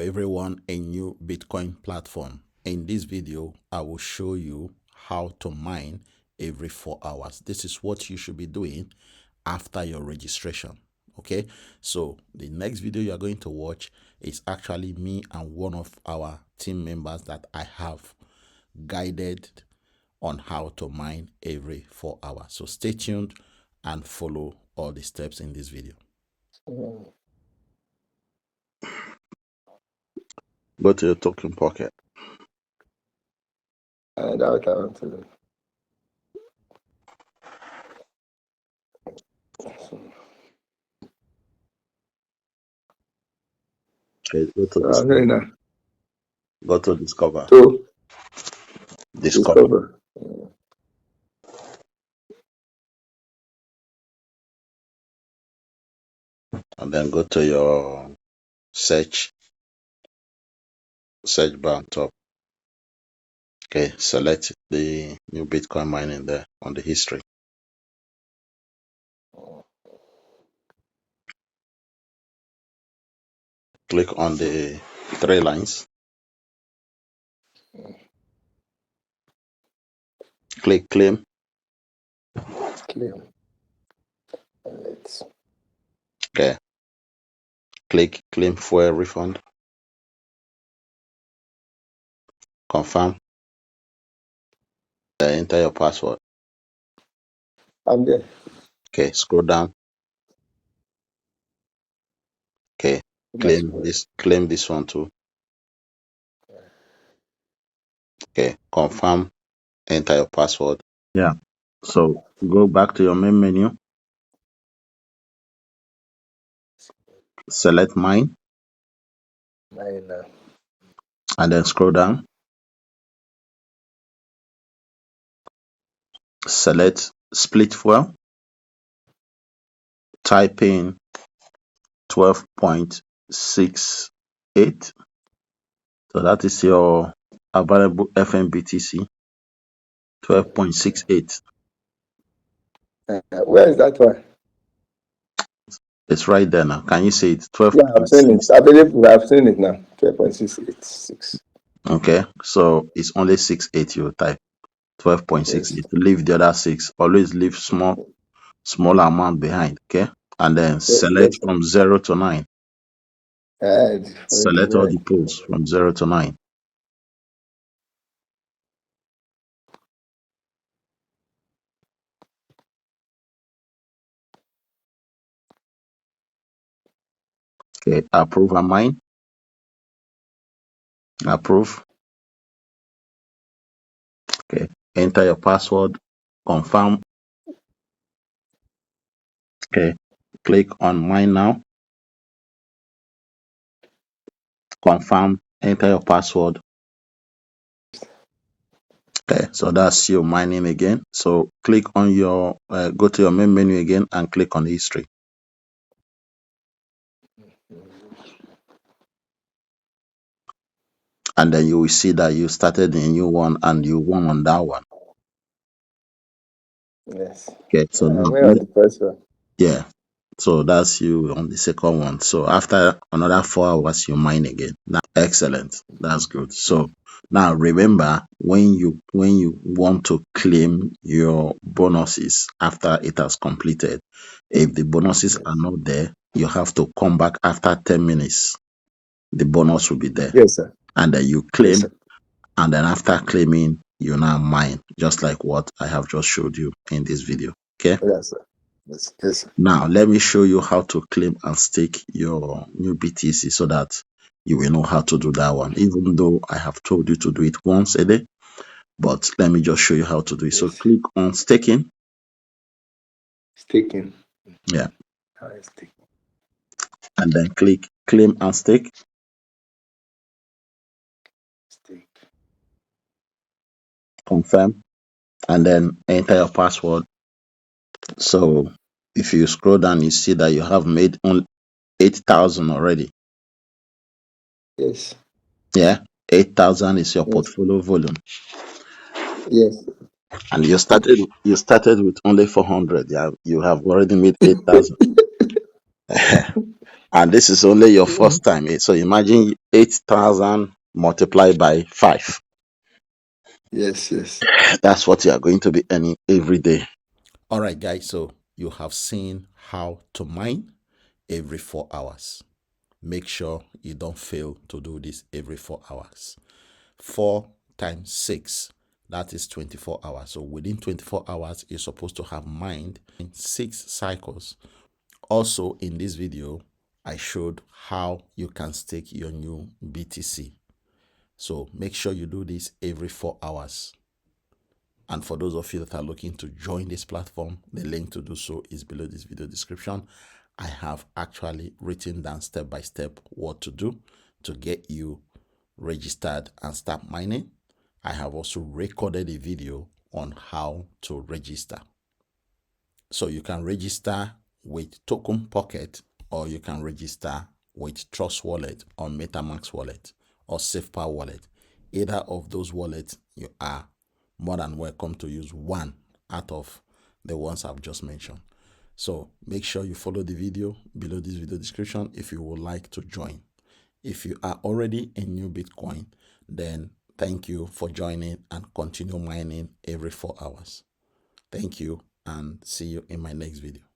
for everyone a new Bitcoin platform. In this video, I will show you how to mine every 4 hours. This is what you should be doing after your registration. Okay, so the next video you are going to watch is actually me and one of our team members that I have guided on how to mine every 4 hours. So stay tuned and follow all the steps in this video. Go to your token pocket. And out I want to do. Okay, go to So I'm discover. doing now. Go to discover. To Discover. discover. And then go to your search bar on top. Okay, select the new Bitcoin mining there on the history. Click on the 3 lines. Click claim. Claim. And let's Okay. Click claim fuel refund. Confirm. Enter your password. I'm there. Okay, scroll down. Okay, claim this one too. Okay, confirm. Enter your password. Yeah. So go back to your main menu. Select mine. Mine now. And then scroll down. Select split fuel. Type in 12.68. So that is your available FNBTC. 12.68. Where is that one? It's right there now. Can you see it? Yeah, I've seen it. 12.6. I believe I've seen it now. 12.686. Okay, so it's only 68 you type. 12.68. Yes. Leave the other 6. Always leave small amount behind. Okay, and then select Yes. from 0 to 9. Select all the Right. polls from 0 to 9. Okay, approve and mine. Approve. Okay, enter your password. Confirm. Okay, click on mine now. Confirm. Enter your password. Okay, so that's you mining again. So click on your go to your main menu again and click on history. And then you will see that you started a new one and you won on that one. Yes. Okay, so now, Where on the first one? yeah, so that's you on the second one. So after another 4 hours, you mine again. Now, excellent. That's good. So now remember, when you want to claim your bonuses after it has completed, if the bonuses are not there, you have to come back after 10 minutes. The bonus will be there. Yes, sir. And then you claim, Yes, sir. and then after claiming, you now mine, just like what I have just showed you in this video. Okay. Yes, sir. Yes, yes. Now let me show you how to claim and stake your NEWBTC so that you will know how to do that one, even though I have told you to do it once a day. But let me just show you how to do it. So Yes. click on staking. Staking. Yeah. How is staking? And then click claim and stake. Stake. Confirm. And then enter your password. So if you scroll down, you see that you have made only 8,000 already. Yes. Yeah. 8,000 is your Yes. portfolio volume. Yes. And you started with only 400. Yeah, you have already made 8,000. And this is only your first time. So imagine 8,000 multiplied by 5. Yes, yes. That's what you are going to be earning every day. All right, guys. So you have seen how to mine every 4 hours. Make sure you don't fail to do this every 4 hours. 4 times 6, that is 24 hours. So within 24 hours, you're supposed to have mined in 6 cycles. Also, in this video, I showed how you can stake your new BTC. So make sure you do this every 4 hours. And for those of you that are looking to join this platform, the link to do so is below this video description. I have actually written down step by step what to do to get you registered and start mining. I have also recorded a video on how to register. So you can register with Token Pocket, or you can register with Trust Wallet or MetaMask Wallet or SafePower Wallet. Either of those wallets, you are more than welcome to use one out of the ones I've just mentioned. So make sure you follow the video below this video description if you would like to join. If you are already a new Bitcoin, then thank you for joining and continue mining every 4 hours. Thank you and see you in my next video.